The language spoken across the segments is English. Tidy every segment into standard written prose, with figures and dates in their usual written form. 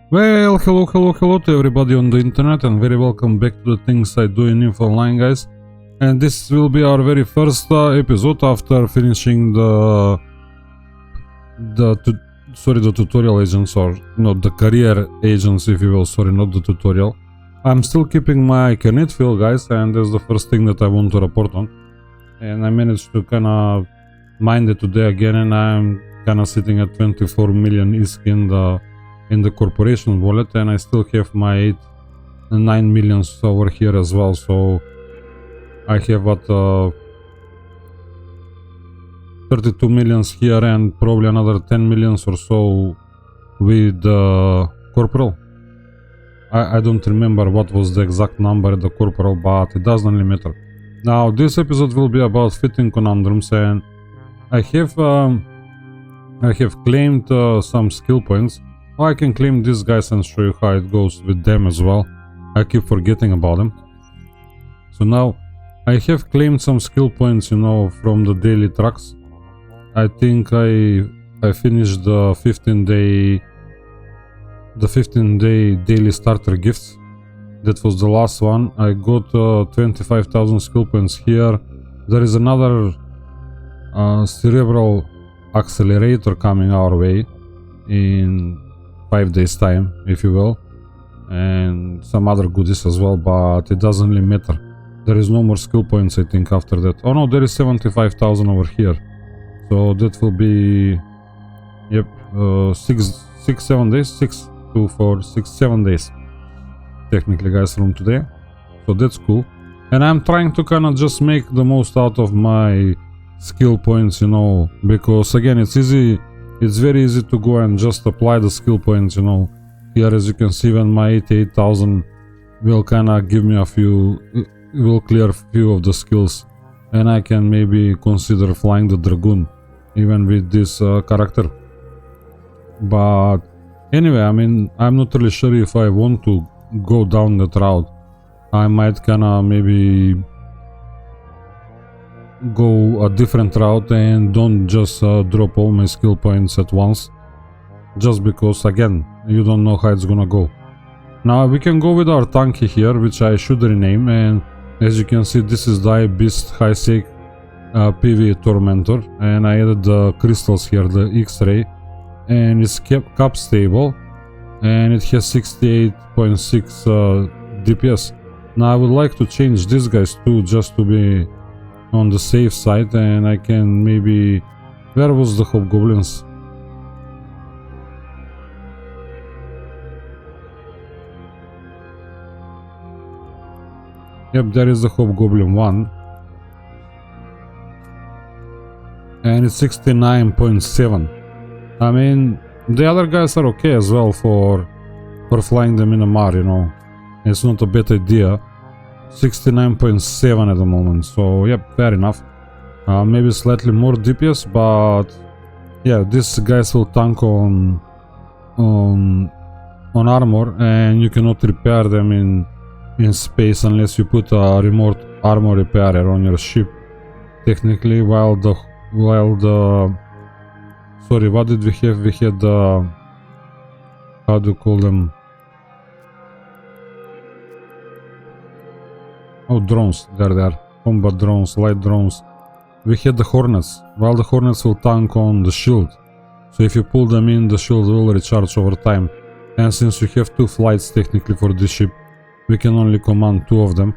Well, hello to everybody on the internet, and very welcome back to the things I do in Info Online, guys. And this will be our very first episode after finishing the tutorial agents, or not the career agents, if you will. Sorry, not the tutorial. I'm still keeping my Kernit field, guys, and that's the first thing that I want to report on. And I managed to kind of mine it today again, and I'm kind of sitting at 24 million ISK in the corporation wallet, and I still have my 9 millions over here as well. So I have what 32 millions here and probably another 10 millions or so with corporal. I don't remember what was the exact number at the corporal, but it doesn't really matter. Now this episode will be about fitting conundrums, and I have claimed some skill points. I can claim these guys and show you how it goes with them as well. I keep forgetting about them. So now I have claimed some skill points, you know, from the daily tracks. I think I finished the 15-day daily starter gifts. That was the last one. I got 25,000 skill points here. There is another cerebral accelerator coming our way in 5 days time, if you will, and some other goodies as well, but it doesn't really matter. There is no more skill points, I think, after that. Oh no, there is 75,000 over here, so that will be, yep, 7 days, 6, 2, 4, 6, 7 days technically, guys, from today. So that's cool, and I'm trying to kind of just make the most out of my skill points, you know, because again, it's very easy to go and just apply the skill points, you know. Here, as you can see, when my 88,000 will kind of give me will clear a few of the skills, and I can maybe consider flying the Dragoon even with this character. But anyway, I mean, I'm not really sure if I want to go down that route. I might kind of maybe go a different route and don't just drop all my skill points at once, just because, again, you don't know how it's gonna go. Now we can go with our tanky here, which I should rename, and as you can see, this is the Beast High Sec PV Tormentor, and I added the crystals here, the X-ray, and it's cap stable, and it has 68.6 DPS. Now I would like to change these guys too, just to be on the safe side, and I can maybe... Where was the hobgoblins? Yep, there is the hobgoblin one, and it's 69.7. I mean, the other guys are okay as well for flying them in a mar, you know. It's not a bad idea. 69.7 at the moment, so yep, fair enough. Maybe slightly more DPS, but yeah, these guys will tank on armor, and you cannot repair them in space unless you put a remote armor repairer on your ship, technically. While the sorry, what did we have? We had how do you call them? Oh, drones, there they are. Combat drones, light drones. We had the hornets. While the hornets will tank on the shield, so if you pull them in, the shield will recharge over time. And since we have 2 flights technically for this ship, we can only command 2 of them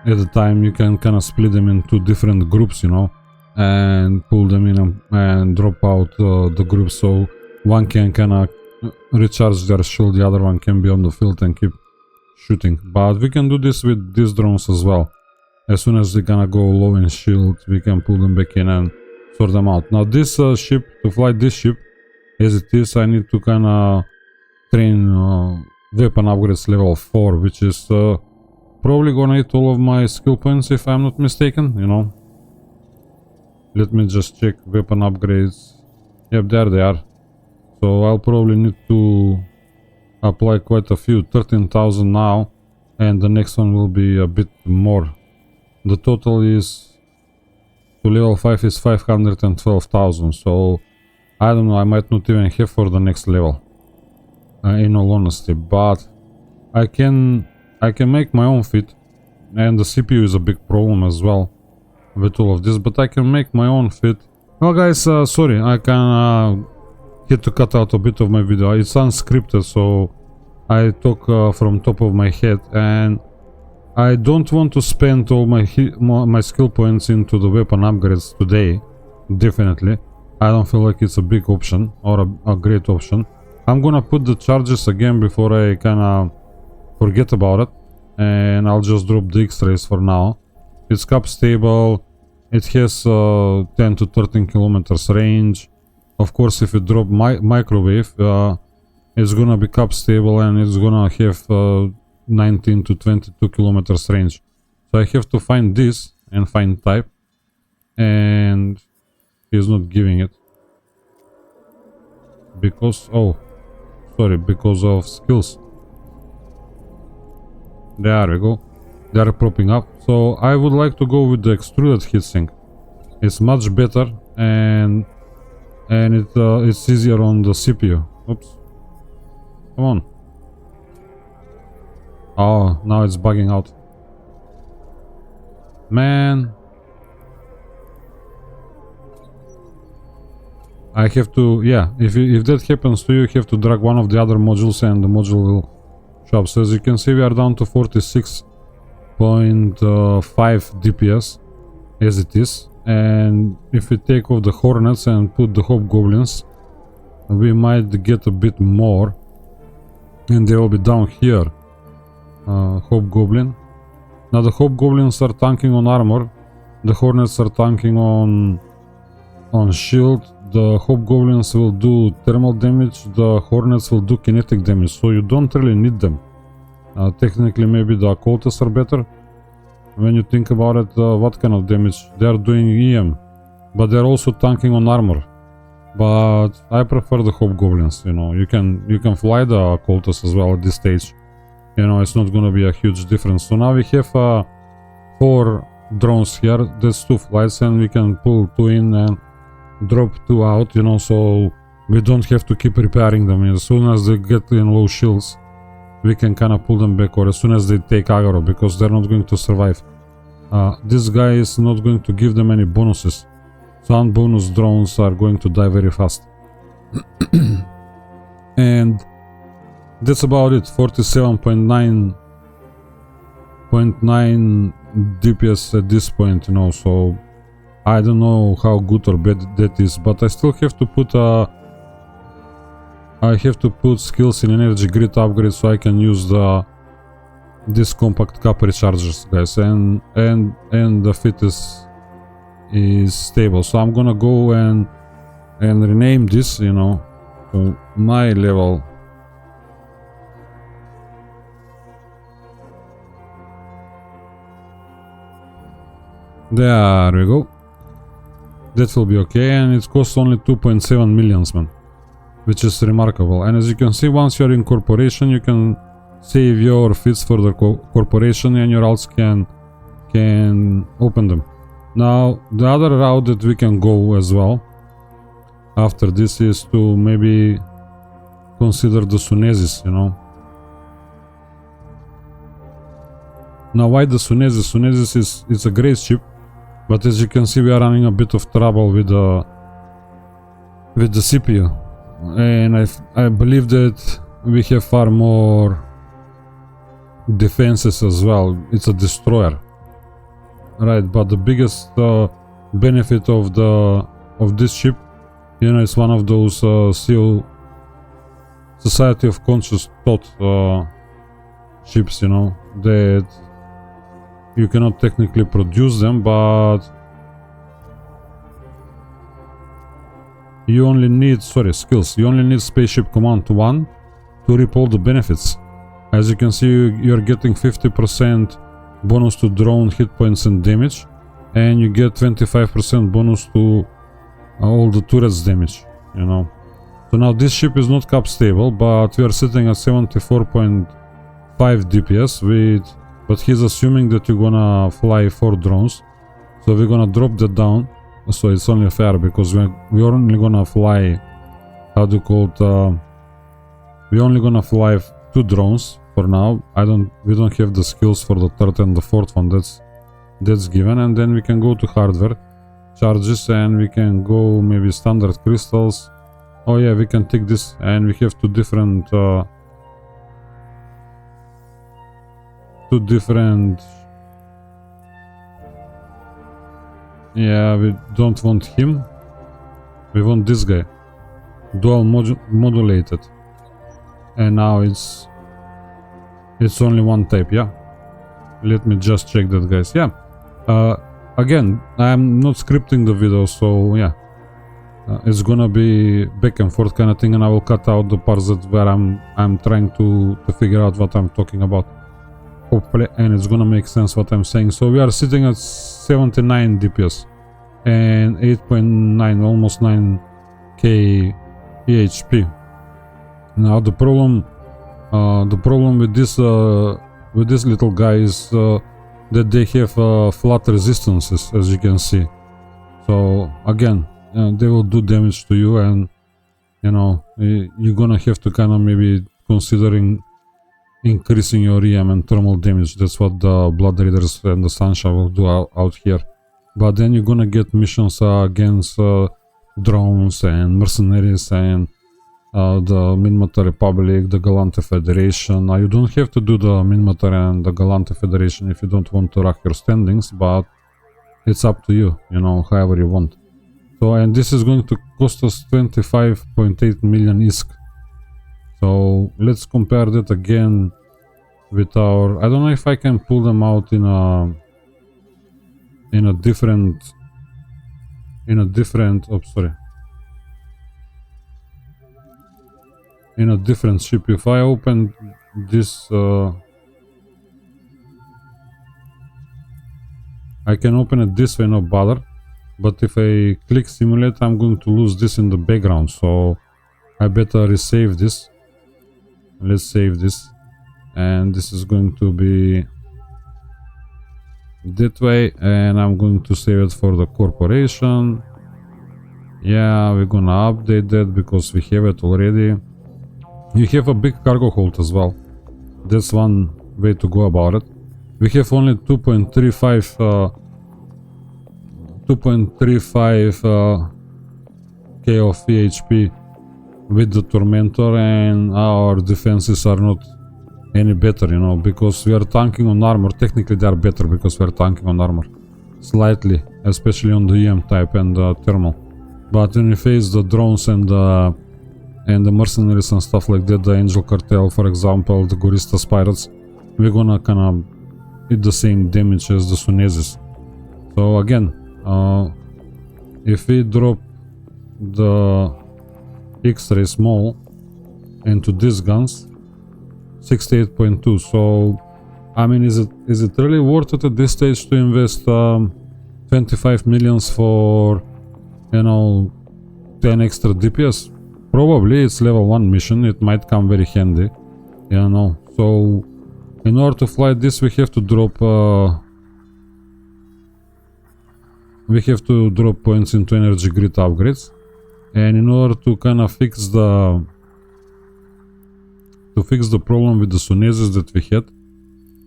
at a time. You can kind of split them into different groups, you know, and pull them in and drop out the groups, so one can kind of recharge their shield, the other one can be on the field and keep shooting. But we can do this with these drones as well. As soon as they're gonna go low in shield, we can pull them back in and sort them out. Now this ship, to fly this ship as it is, I need to kind of train weapon upgrades level 4, which is probably gonna eat all of my skill points if I'm not mistaken, you know. Let me just check weapon upgrades. Yep, there they are. So I'll probably need to apply quite a few. 13,000 now, and the next one will be a bit more. The total is to level 5 is 512,000, so I don't know, I might not even have for the next level. in all honesty, but I can make my own fit, and the CPU is a big problem as well with all of this, but I can make my own fit. Well guys, sorry, I can had to cut out a bit of my video. It's unscripted, so I talk from top of my head, and I don't want to spend all my skill points into the weapon upgrades today. Definitely, I don't feel like it's a big option or a great option. I'm gonna put the charges again before I kinda forget about it, and I'll just drop the X-rays for now. It's cap stable. It has 10 to 13 kilometers range. Of course, if you drop microwave, it's gonna be cap stable, and it's gonna have 19 to 22 kilometers range. So I have to find this and find type, and he's not giving it because because of skills. There we go. They are propping up. So I would like to go with the extruded heatsink. It's much better, and it's easier on the CPU. Oops. Come on. Oh, now it's bugging out. Man. I have to, yeah, if that happens to you, you have to drag one of the other modules and the module will show up. So as you can see, we are down to 46.5 DPS as it is. And if we take off the Hornets and put the Hobgoblins, we might get a bit more. And they will be down here. Hobgoblin. Now the Hobgoblins are tanking on armor. The Hornets are tanking on shield. The Hobgoblins will do thermal damage. The Hornets will do kinetic damage. So you don't really need them. Technically maybe the occultists are better. When you think about it, what kind of damage? They are doing EM. But they're also tanking on armor. But I prefer the Hobgoblins, you know. You can fly the occultists as well at this stage. You know, it's not gonna be a huge difference. So now we have 4 drones here. That's 2 flights, and we can pull 2 in and drop 2 out, you know, so we don't have to keep repairing them. As soon as they get in low shields, we can kind of pull them back, or as soon as they take aggro, because they're not going to survive. This guy is not going to give them any bonuses. Some bonus drones are going to die very fast. And that's about it. 47.9 DPS at this point, you know, so I don't know how good or bad that is, but I still have to put skills in energy grid upgrade so I can use this compact cap rechargers, guys, and the fit is stable. So I'm gonna go and rename this, you know, to my level. There we go. That will be okay, and it costs only 2.7 millions, man, which is remarkable. And as you can see, once you're in corporation, you can save your fits for the corporation, and your alts can open them. Now, the other route that we can go as well after this is to maybe consider the Sunesis, you know. Now, why the Sunesis? Sunesis is a great ship. But as you can see, we are running a bit of trouble with the CPU, and I believe that we have far more defenses as well. It's a destroyer, right? But the biggest benefit of this ship, you know, it's one of those Society of Conscious Thought ships, you know, that you cannot technically produce them, but you only need, skills. You only need Spaceship Command 1 to reap all the benefits. As you can see, you're getting 50% bonus to drone hit points and damage, and you get 25% bonus to all the turrets damage, you know. So now this ship is not cap stable, but we are sitting at 74.5 DPS but he's assuming that you're gonna fly 4 drones, so we're gonna drop that down. So it's only fair, because we're only gonna fly, how do you call it, we're only gonna fly 2 drones for now. We don't have the skills for the third and the fourth one. That's given, and then we can go to hardware charges, and we can go maybe standard crystals. Oh yeah, we can take this, and we have two different yeah, we don't want him, we want this guy, dual modulated, and now it's only one type. Yeah, let me just check that, guys. Yeah, again, I'm not scripting the video, so yeah, it's gonna be back and forth kind of thing, and I will cut out the parts that where I'm trying to figure out what I'm talking about, hopefully, and it's gonna make sense what I'm saying. So we are sitting at 79 DPS and 8.9, almost 9k EHP. Now the problem with this little guy is that they have flat resistances, as you can see. So again, they will do damage to you, and you know, you're gonna have to kind of maybe considering increasing your EM and thermal damage. That's what the Blood Raiders and the Sunshine will do out here. But then you're gonna get missions against drones and mercenaries and the Minmatar Republic, the Galante Federation. Now you don't have to do the Minmatar and the Galante Federation if you don't want to rack your standings, but it's up to you, you know, however you want. So, and this is going to cost us 25.8 million ISK. So let's compare that again with our, I don't know if I can pull them out in a different, oops, sorry. In a different ship. If I open this, I can open it this way, no bother. But if I click simulate, I'm going to lose this in the background, so I better resave this. Let's save this, and this is going to be that way, and I'm going to save it for the corporation. Yeah, we're gonna update that because we have it already. You have a big cargo hold as well. That's one way to go about it. We have only 2.35 k of EHP with the Tormentor, and our defenses are not any better, you know, because we are tanking on armor. Technically they are better because we are tanking on armor slightly, especially on the EM type and the thermal. But when we face the drones and the mercenaries and stuff like that, the Angel Cartel, for example, the Goristas Pirates, we're gonna kind of hit the same damage as the Sunesis. So again, if we drop the X-ray small into these guns, 68.2. So I mean, is it really worth it at this stage to invest 25 millions for, you know, 10 extra DPS? Probably it's level 1 mission, it might come very handy, you know. So in order to fly this, we have to drop points into energy grid upgrades, and in order to kind of fix the problem with the Sunesis that we had,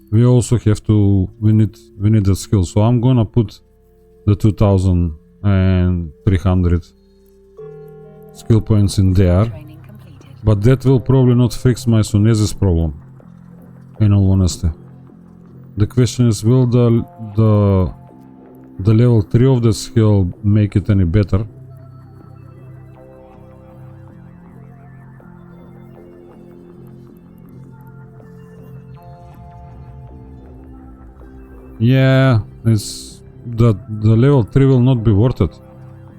we also have to, we need that skill. So I'm gonna put the 2300 skill points in there, but that will probably not fix my Sunesis problem, in all honesty. The question is, will the level 3 of the skill make it any better? Yeah, it's the level 3 will not be worth it.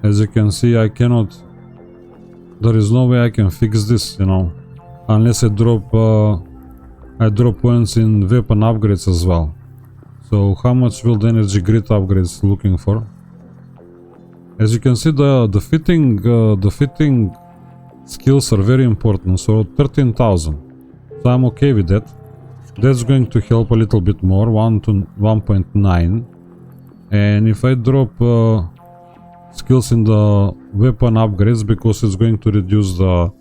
As you can see, I cannot, there is no way I can fix this, you know, unless I drop points in weapon upgrades as well. So how much will the energy grid upgrades looking for? As you can see, the fitting skills are very important. So 13,000. So I'm okay with that. That's going to help a little bit more, 1 to 1.9. And if I drop skills in the weapon upgrades, because it's going to reduce the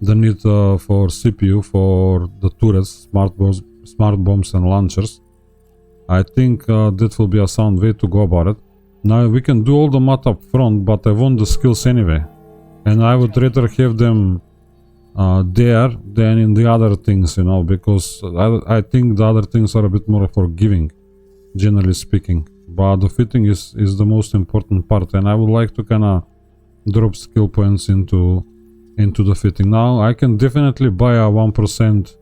the need for CPU for the turrets, smart bombs and launchers. I think that will be a sound way to go about it. Now we can do all the math up front, but I want the skills anyway. And I would rather have them there than in the other things, you know, because I think the other things are a bit more forgiving, generally speaking. But the fitting is the most important part, and I would like to kind of drop skill points into the fitting. Now I can definitely buy a 1%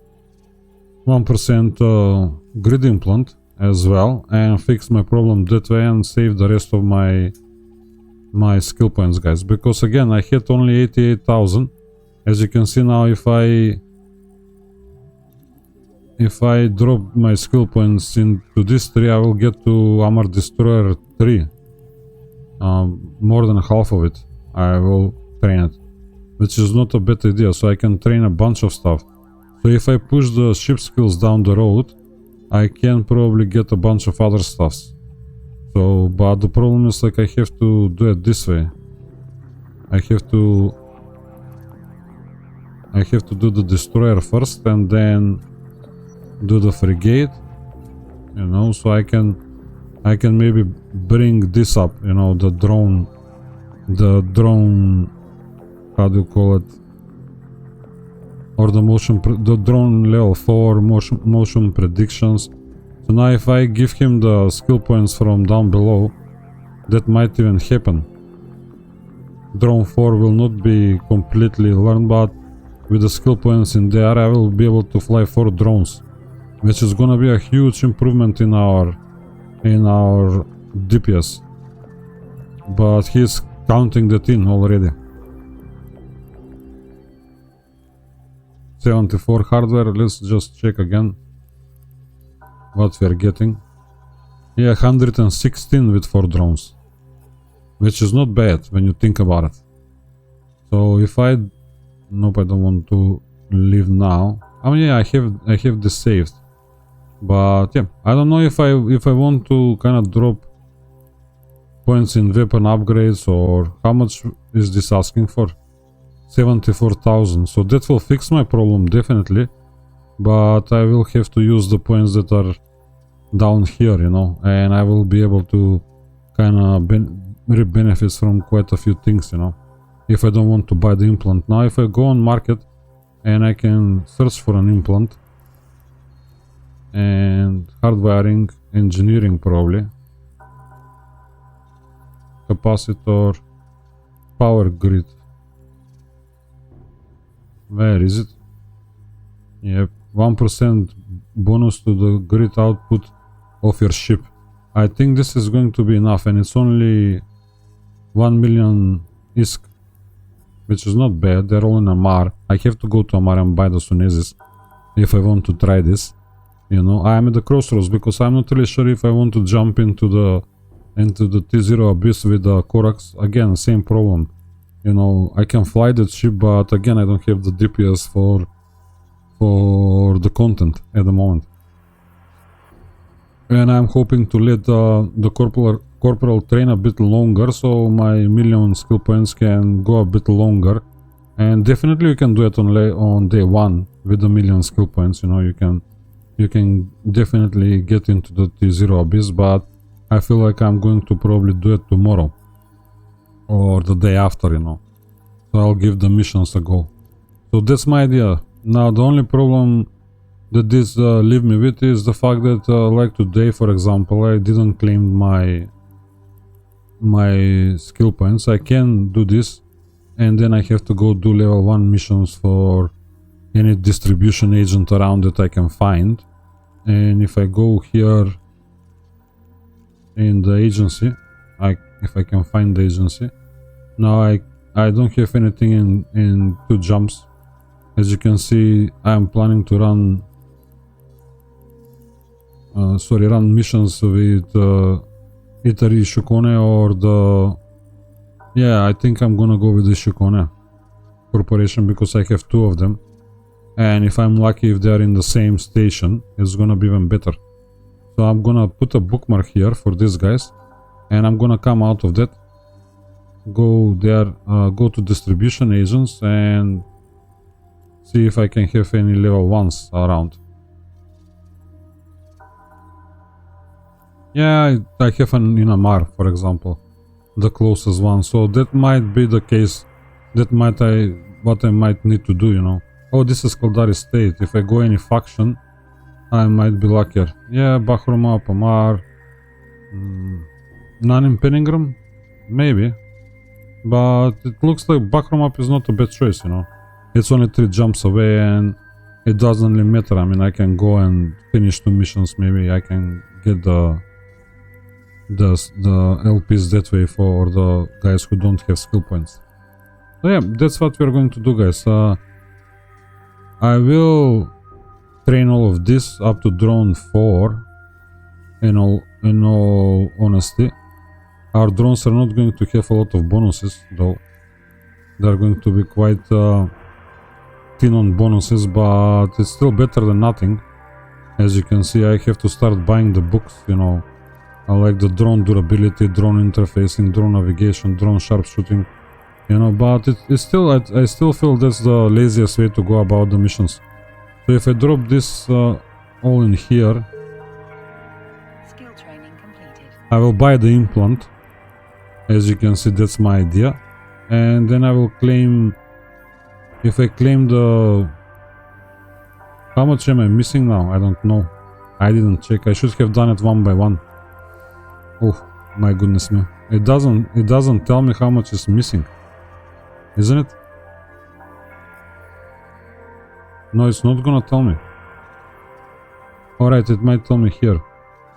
grid implant as well and fix my problem that way and save the rest of my skill points, guys, because again I had only 88,000. As you can see now, if I drop my skill points into this tree, I will get to Armor Destroyer 3. More than half of it I will train it, which is not a bad idea, so I can train a bunch of stuff. So if I push the ship skills down the road, I can probably get a bunch of other stuffs. So, but the problem is, like, I have to do it this way. I have to do the destroyer first and then do the frigate, you know, so I can maybe bring this up, you know, the drone, how do you call it, or the drone level 4 motion predictions. So now if I give him the skill points from down below, that might even happen. Drone 4 will not be completely learned, but with the skill points in there I will be able to fly 4 drones, which is gonna be a huge improvement in our DPS. But he's counting that in already. 74 hardware, let's just check again what we are getting. Yeah, 116 with 4 drones, which is not bad when you think about it. So if nope, I don't want to leave now. I mean, yeah, I have this saved, but yeah, I don't know if I want to kind of drop points in weapon upgrades, or how much is this asking for? 74,000. So that will fix my problem definitely, but I will have to use the points that are down here, you know, and I will be able to kind of reap benefits from quite a few things, you know, if I don't want to buy the implant. Now if I go on market and I can search for an implant and hardwiring, engineering probably, capacitor, power grid, where is it? Yep, 1% bonus to the grid output of your ship. I think this is going to be enough, and it's only 1 million ISK, which is not bad. They're all in Amar. I have to go to Amar and buy the Sunesis if I want to try this. You know, I am at the crossroads because I'm not really sure if I want to jump into the T0 Abyss with the Corax. Again, same problem. You know, I can fly that ship, but again, I don't have the DPS for the content at the moment. And I'm hoping to let the corporal train a bit longer, so my million skill points can go a bit longer. And definitely you can do it on day 1 with the million skill points. You know, you can definitely get into the T0 Abyss, but I feel like I'm going to probably do it tomorrow or the day after, you know. So I'll give the missions a go. So that's my idea. Now the only problem that this leave me with is the fact that like today, for example, I didn't claim my skill points. I can do this and then I have to go do level 1 missions for any distribution agent around that I can find. And if I go here in the agency, if I can find the agency, now I don't have anything in 2 jumps. As you can see, I'm planning to run missions with Itari Shukone or I think I'm gonna go with the Shukone Corporation because I have 2 of them. And if I'm lucky, if they're in the same station, it's gonna be even better. So I'm gonna put a bookmark here for these guys, and I'm gonna come out of that, go there, go to distribution agents, and see if I can have any level 1s around. Yeah, I have an Inamar, for example, the closest one, so that might be the case. That might what I might need to do, you know. Oh, this is Kaldari State. If I go any faction, I might be luckier. Yeah, Bahruma, Pamar, none in Conundrum? Maybe. But it looks like Bahruma is not a bad choice, you know. It's only 3 jumps away and it doesn't really matter. I mean, I can go and finish 2 missions. Maybe I can get the LPs that way for the guys who don't have skill points. So yeah, that's what we're going to do, guys. I will train all of this up to drone 4. In all honesty, our drones are not going to have a lot of bonuses, though. They're going to be quite thin on bonuses, but it's still better than nothing. As you can see, I have to start buying the books, you know. I like the drone durability, drone interfacing, drone navigation, drone sharpshooting, you know, but it's still, I still feel that's the laziest way to go about the missions. So if I drop this all in here, skill training completed. I will buy the implant. As you can see, that's my idea. And then I will claim, if I claim the, how much am I missing now? I don't know. I didn't check. I should have done it one by one. Oh my goodness me. It doesn't tell me how much is missing. Isn't it? No, it's not gonna tell me. Alright, it might tell me here.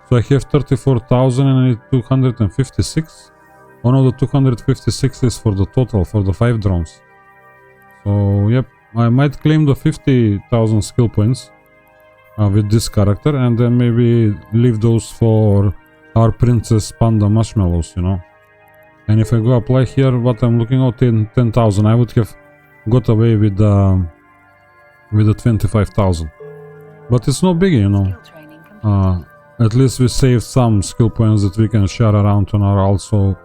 So I have 34,000 and I need 256. Oh no, the 256 is for the total, for the 5 drones. So yep, I might claim the 50,000 skill points with this character and then maybe leave those for our Princess Panda Marshmallows, you know. And if I go apply here, what I'm looking at, 10,000, I would have got away with the 25,000. But it's no biggie, you know. At least we saved some skill points that we can share around on our alts, so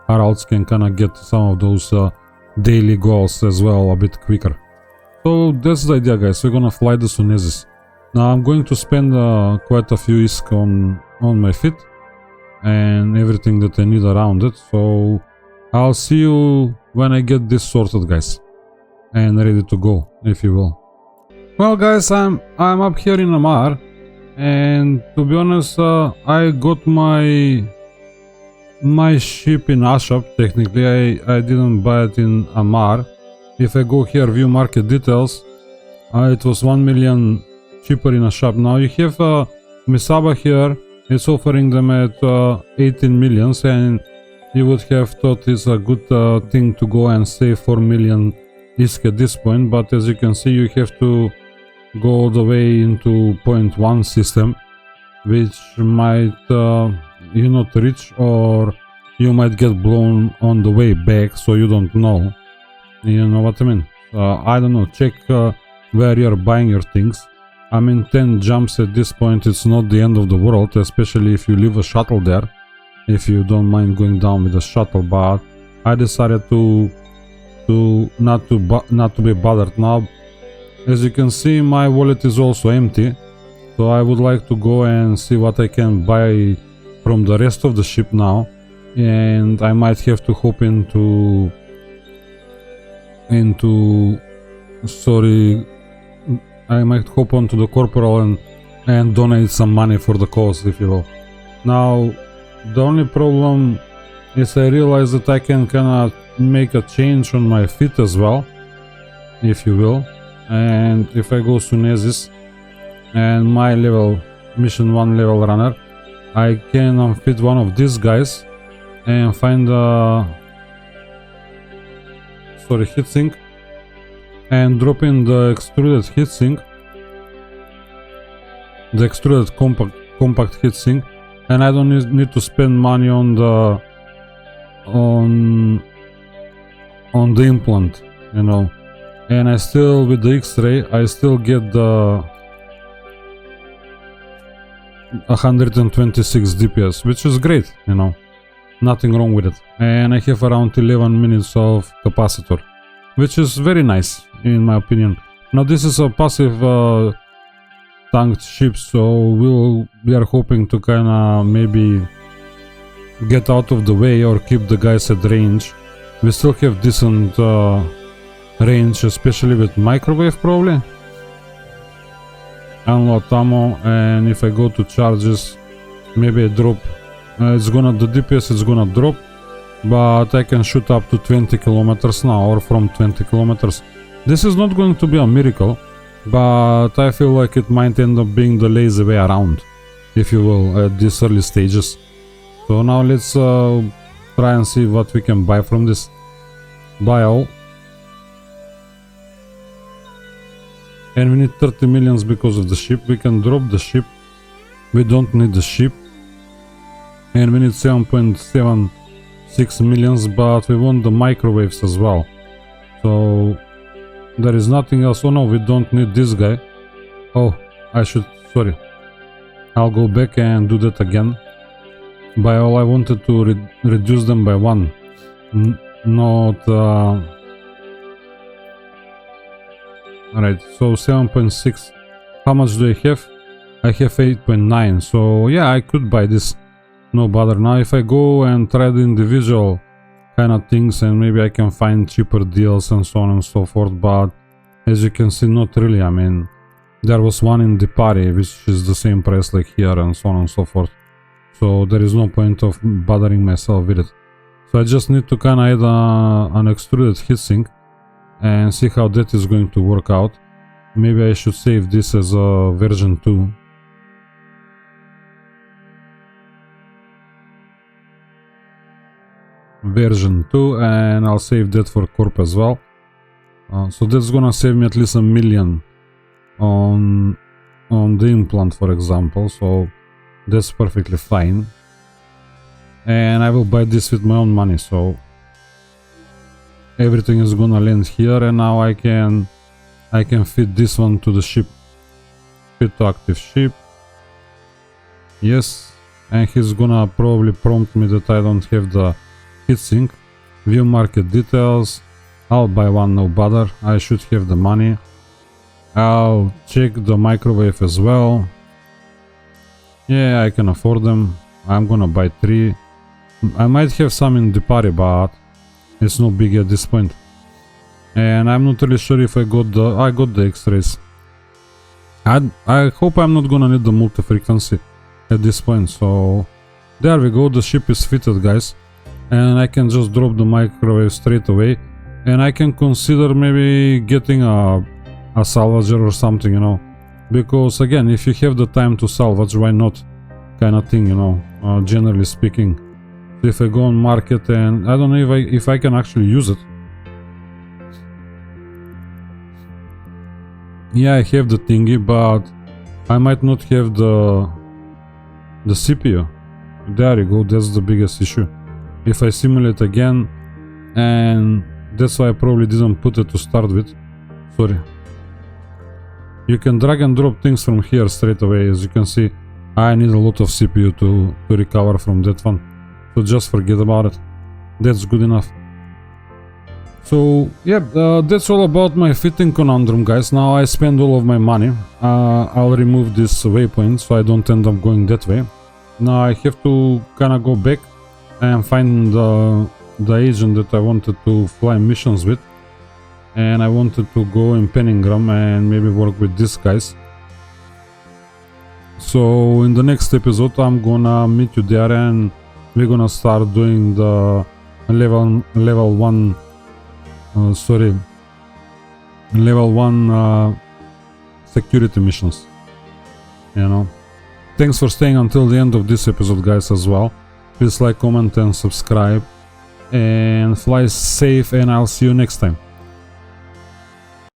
our alts can kind of get some of those daily goals as well a bit quicker. So that's the idea, guys. We're gonna fly the Sunesis. Now I'm going to spend quite a few ISK on my fitt and everything that I need around it, so I'll see you when I get this sorted, guys, and ready to go, if you will. Well, guys, I'm up here in Amar, and to be honest, I got my ship in Ashab. Technically, I didn't buy it in Amar. If I go here, view market details, it was 1 million cheaper in Ashab. Now you have Misaba here. It's offering them at 18 millions, and you would have thought it's a good thing to go and save 4 million ISK at this point, but as you can see, you have to go all the way into 0.1 system, which might you not reach, or you might get blown on the way back, so you don't know. You know what I mean? I don't know, check where you're buying your things. I mean, 10 jumps at this point, it's not the end of the world, especially if you leave a shuttle there, if you don't mind going down with a shuttle, but I decided not to be bothered now. As you can see, my wallet is also empty, so I would like to go and see what I can buy from the rest of the ship now, and I might have to hop I might hop onto the corporal and donate some money for the cause, if you will. Now, the only problem is I realize that I can kinda make a change on my fitt as well, if you will. And if I go Sunesis and my level, mission 1 level runner, I can unfit one of these guys and find a heatsink and drop in the extruded heatsink, the extruded compact heatsink, and I don't need to spend money on the implant, you know. And I still, with the X-ray, I still get the 126 DPS, which is great, you know. Nothing wrong with it. And I have around 11 minutes of capacitor, which is very nice, in my opinion. Now this is a passive tanked ship, so we are hoping to kinda maybe get out of the way or keep the guys at range. We still have decent range, especially with microwave probably. Unload ammo, and if I go to charges, maybe I drop. The DPS is gonna drop, but I can shoot up to 20 kilometers now, or from 20 kilometers. This is not going to be a miracle, but I feel like it might end up being the lazy way around, if you will, at these early stages. So now let's try and see what we can buy from this. Buy all. And we need 30 millions because of the ship. We can drop the ship. We don't need the ship. And we need 7.76 millions, but we want the microwaves as well. So there is nothing else. Oh no, we don't need this guy. Oh, sorry. I'll go back and do that again. By all, I wanted to reduce them by 1. Alright, so 7.6. How much do I have? I have 8.9. So yeah, I could buy this. No bother. Now if I go and try the individual kind of things, and maybe I can find cheaper deals and so on and so forth, but as you can see, not really. I mean, there was one in the party which is the same price like here and so on and so forth. So there is no point of bothering myself with it. So I just need to kind of add an extruded heatsink and see how that is going to work out. Maybe I should save this as a version 2. Version 2, and I'll save that for corp as well. So that's gonna save me at least $1 million on the implant, for example. So that's perfectly fine. And I will buy this with my own money, so everything is gonna land here, and now I can fit this one to the ship. Fit to active ship. Yes, and he's gonna probably prompt me that I don't have the heatsink. View market details. I'll buy one, no bother. I should have the money. I'll check the microwave as well. Yeah, I can afford them. I'm gonna buy 3. I might have some in the party, but it's no big at this point. And I'm not really sure if I got the X-rays. I hope I'm not gonna need the multi-frequency at this point. So there we go. The ship is fitted, guys, and I can just drop the microwave straight away. And I can consider maybe getting a salvager or something, you know, because again, if you have the time to salvage, why not, kind of thing, you know, generally speaking. So if I go on market, and I don't know if I can actually use it. Yeah, I have the thingy, but I might not have the CPU. There you go. That's the biggest issue. If I simulate again, and that's why I probably didn't put it to start with. Sorry. You can drag and drop things from here straight away. As you can see, I need a lot of CPU to recover from that one. So just forget about it. That's good enough. So yeah, that's all about my fitting conundrum, guys. Now I spend all of my money. I'll remove this waypoint so I don't end up going that way. Now I have to kind of go back and find the agent that I wanted to fly missions with, and I wanted to go in Conundrum and maybe work with these guys. So in the next episode I'm gonna meet you there, and we're gonna start doing the level 1 security missions, you know. Thanks for staying until the end of this episode, guys, as well. Please like, comment and subscribe, and fly safe, and I'll see you next time.